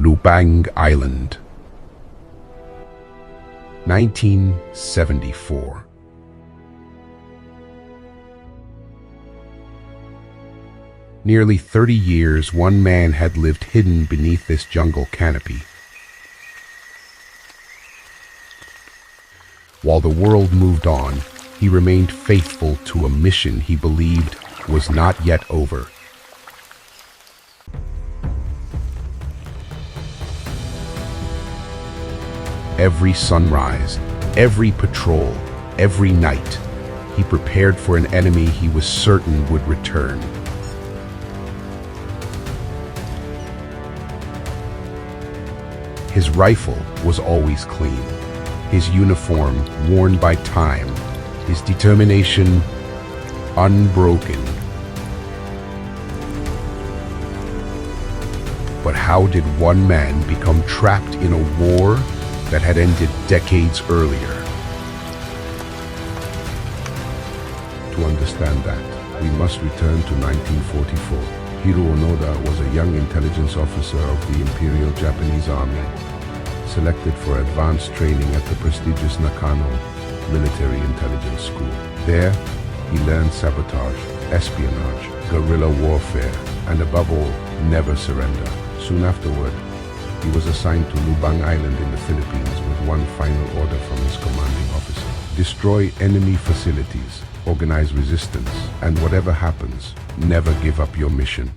Lubang Island. 1974. Nearly 30 years, one man had lived hidden beneath this jungle canopy. While the world moved on, he remained faithful to a mission he believed was not yet over. Every sunrise, every patrol, every night, he prepared for an enemy he was certain would return. His rifle was always clean, his uniform worn by time, his determination unbroken. But how did one man become trapped in a war that had ended decades earlier? To understand that, we must return to 1944. Hiroo Onoda was a young intelligence officer of the Imperial Japanese Army, selected for advanced training at the prestigious Nakano Military Intelligence School. There, he learned sabotage, espionage, guerrilla warfare, and above all, never surrender. Soon afterward, he was assigned to Lubang Island in the Philippines with one final order from his commanding officer: destroy enemy facilities, organize resistance, and whatever happens, never give up your mission.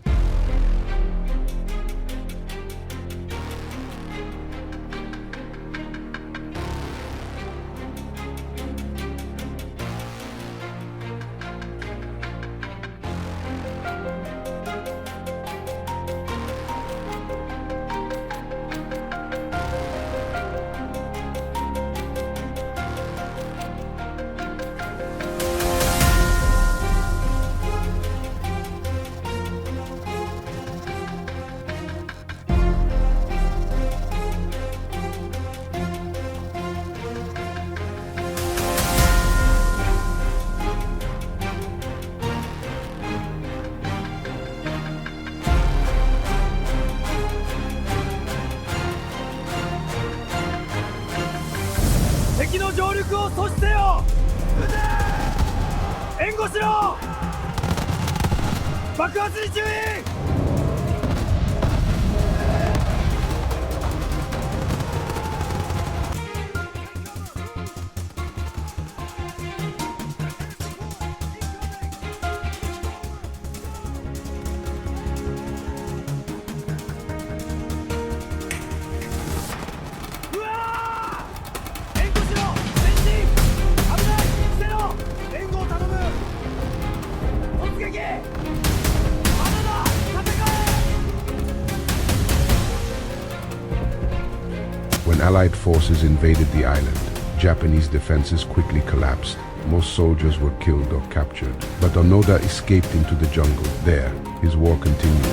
When Allied forces invaded the island, Japanese defenses quickly collapsed. Most soldiers were killed or captured, but Onoda escaped into the jungle. There, his war continued.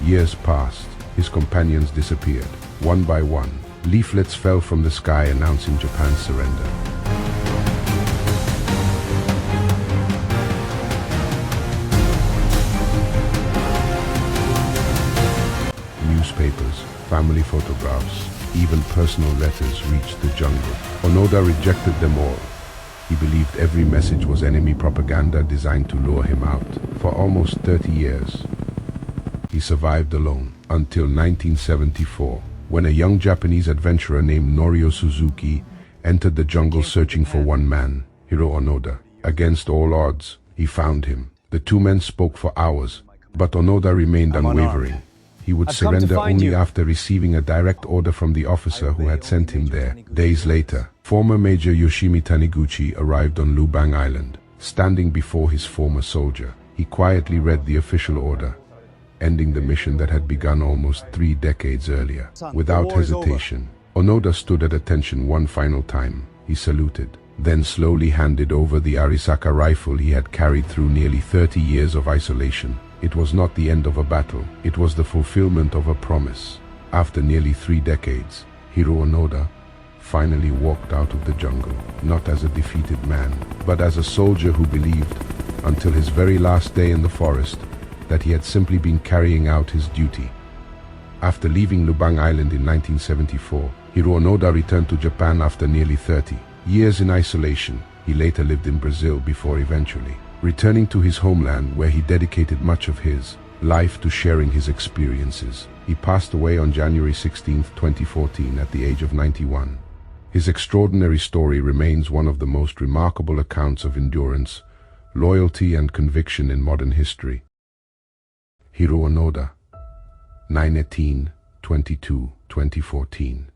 Years passed. His companions disappeared. One by one, leaflets fell from the sky announcing Japan's surrender. Newspapers, family photographs, even personal letters reached the jungle. Onoda rejected them all. He believed every message was enemy propaganda designed to lure him out. For almost 30 years, he survived alone until 1974, when a young Japanese adventurer named Norio Suzuki entered the jungle searching for one man, Hiroo Onoda. Against all odds, he found him. The two men spoke for hours, but Onoda remained unwavering. He would surrender only after receiving a direct order from the officer who had sent him there. Days later, former Major Yoshimi Taniguchi arrived on Lubang Island. Standing before his former soldier, he quietly read the official order, ending the mission that had begun almost 3 decades earlier. Without hesitation, Onoda stood at attention one final time. He saluted, then slowly handed over the Arisaka rifle he had carried through nearly 30 years of isolation. It was not the end of a battle, it was the fulfillment of a promise. After nearly 3 decades, Hiroo Onoda finally walked out of the jungle, not as a defeated man, but as a soldier who believed, until his very last day in the forest, that he had simply been carrying out his duty. After leaving Lubang Island in 1974, Hiroo Onoda returned to Japan after nearly 30 years in isolation. He later lived in Brazil before eventually returning to his homeland, where he dedicated much of his life to sharing his experiences. He passed away on January 16, 2014 at the age of 91. His extraordinary story remains one of the most remarkable accounts of endurance, loyalty and conviction in modern history. Hiroo Onoda, 9/18/2014.